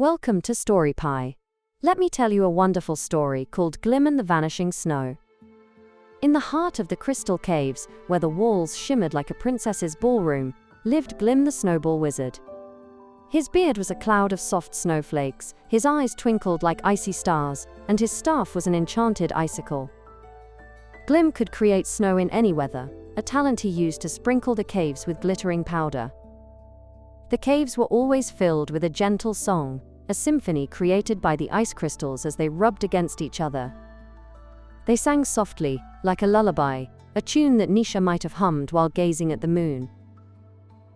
Welcome to Story Pie. Let me tell you a wonderful story called Glim and the Vanishing Snow. In the heart of the crystal caves, where the walls shimmered like a princess's ballroom, lived Glim the Snowball Wizard. His beard was a cloud of soft snowflakes, his eyes twinkled like icy stars, and his staff was an enchanted icicle. Glim could create snow in any weather, a talent he used to sprinkle the caves with glittering powder. The caves were always filled with a gentle song, a symphony created by the ice crystals as they rubbed against each other. They sang softly, like a lullaby, a tune that Nisha might have hummed while gazing at the moon.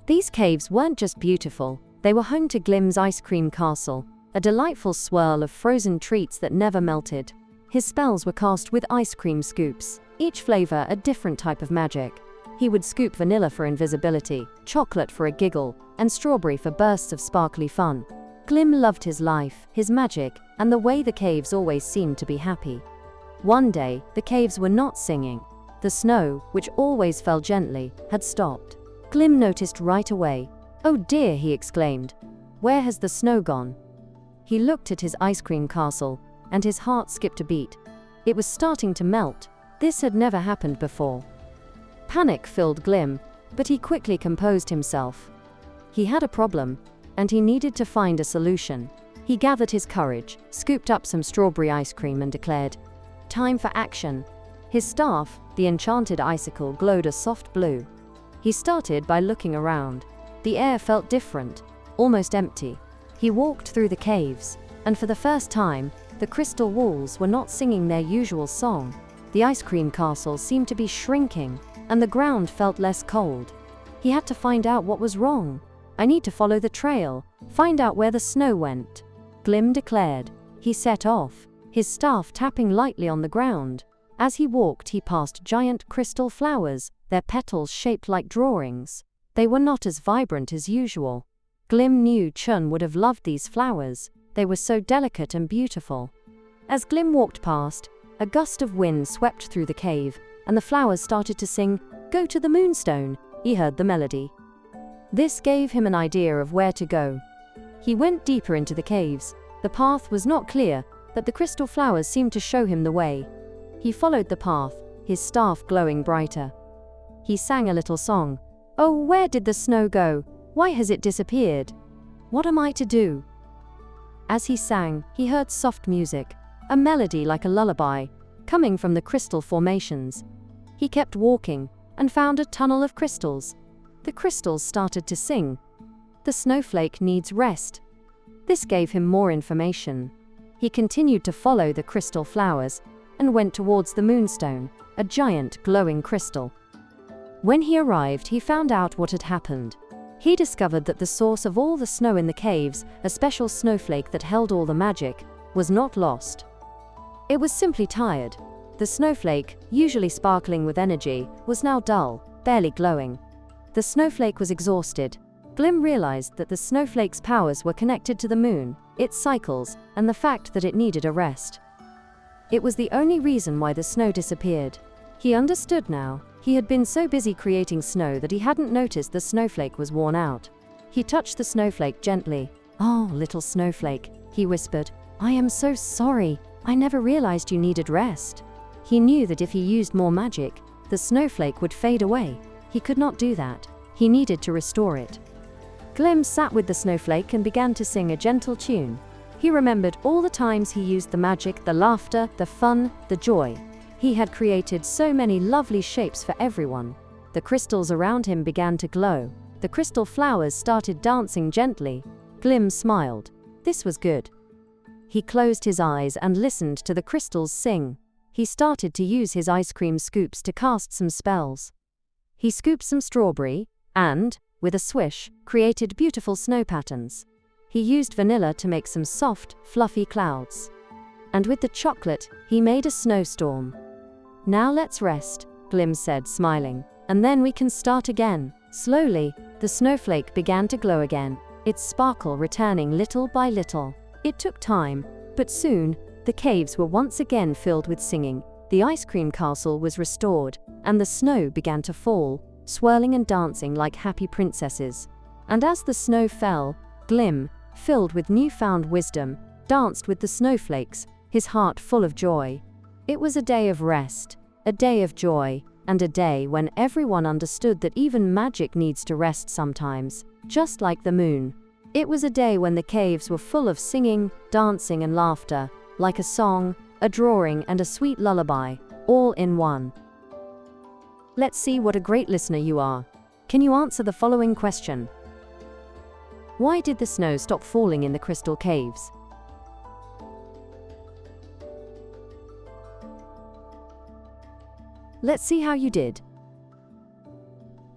These caves weren't just beautiful, they were home to Glim's ice cream castle, a delightful swirl of frozen treats that never melted. His spells were cast with ice cream scoops, each flavor a different type of magic. He would scoop vanilla for invisibility, chocolate for a giggle, and strawberry for bursts of sparkly fun. Glim loved his life, his magic, and the way the caves always seemed to be happy. One day, the caves were not singing. The snow, which always fell gently, had stopped. Glim noticed right away. "Oh dear," he exclaimed. "Where has the snow gone?" He looked at his ice cream castle, and his heart skipped a beat. It was starting to melt. This had never happened before. Panic filled Glim, but he quickly composed himself. He had a problem, and he needed to find a solution. He gathered his courage, scooped up some strawberry ice cream and declared, "Time for action." His staff, the enchanted icicle, glowed a soft blue. He started by looking around. The air felt different, almost empty. He walked through the caves, and for the first time, the crystal walls were not singing their usual song. The ice cream castle seemed to be shrinking, and the ground felt less cold. He had to find out what was wrong. "I need to follow the trail, find out where the snow went," Glim declared. He set off, his staff tapping lightly on the ground. As he walked, he passed giant crystal flowers, their petals shaped like drawings. They were not as vibrant as usual. Glim knew Chun would have loved these flowers. They were so delicate and beautiful. As Glim walked past, a gust of wind swept through the cave, and the flowers started to sing, "Go to the moonstone." He heard the melody. This gave him an idea of where to go. He went deeper into the caves. The path was not clear, but the crystal flowers seemed to show him the way. He followed the path, his staff glowing brighter. He sang a little song. "Oh, where did the snow go? Why has it disappeared? What am I to do?" As he sang, he heard soft music, a melody like a lullaby, coming from the crystal formations. He kept walking, and found a tunnel of crystals. The crystals started to sing. "The snowflake needs rest." This gave him more information. He continued to follow the crystal flowers, and went towards the moonstone, a giant glowing crystal. When he arrived, he found out what had happened. He discovered that the source of all the snow in the caves, a special snowflake that held all the magic, was not lost. It was simply tired. The snowflake, usually sparkling with energy, was now dull, barely glowing. The snowflake was exhausted. Glim realized that the snowflake's powers were connected to the moon, its cycles, and the fact that it needed a rest. It was the only reason why the snow disappeared. He understood now. He had been so busy creating snow that he hadn't noticed the snowflake was worn out. He touched the snowflake gently. "Oh, little snowflake," he whispered, "I am so sorry. I never realized you needed rest." He knew that if he used more magic, the snowflake would fade away. He could not do that. He needed to restore it. Glim sat with the snowflake and began to sing a gentle tune. He remembered all the times he used the magic, the laughter, the fun, the joy. He had created so many lovely shapes for everyone. The crystals around him began to glow. The crystal flowers started dancing gently. Glim smiled. This was good. He closed his eyes and listened to the crystals sing. He started to use his ice cream scoops to cast some spells. He scooped some strawberry and, with a swish, created beautiful snow patterns. He used vanilla to make some soft, fluffy clouds. And with the chocolate, he made a snowstorm. "Now let's rest," Glim said, smiling, "and then we can start again." Slowly, the snowflake began to glow again, its sparkle returning little by little. It took time, but soon, the caves were once again filled with singing. The ice cream castle was restored, and the snow began to fall, swirling and dancing like happy princesses. And as the snow fell, Glim, filled with newfound wisdom, danced with the snowflakes, his heart full of joy. It was a day of rest, a day of joy, and a day when everyone understood that even magic needs to rest sometimes, just like the moon. It was a day when the caves were full of singing, dancing, and laughter, like a song, a drawing, and a sweet lullaby, all in one. Let's see what a great listener you are. Can you answer the following question? Why did the snow stop falling in the crystal caves? Let's see how you did.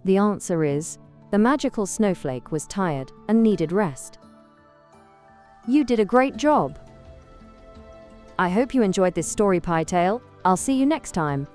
The answer is, the magical snowflake was tired and needed rest. You did a great job! I hope you enjoyed this story pie tale. I'll see you next time.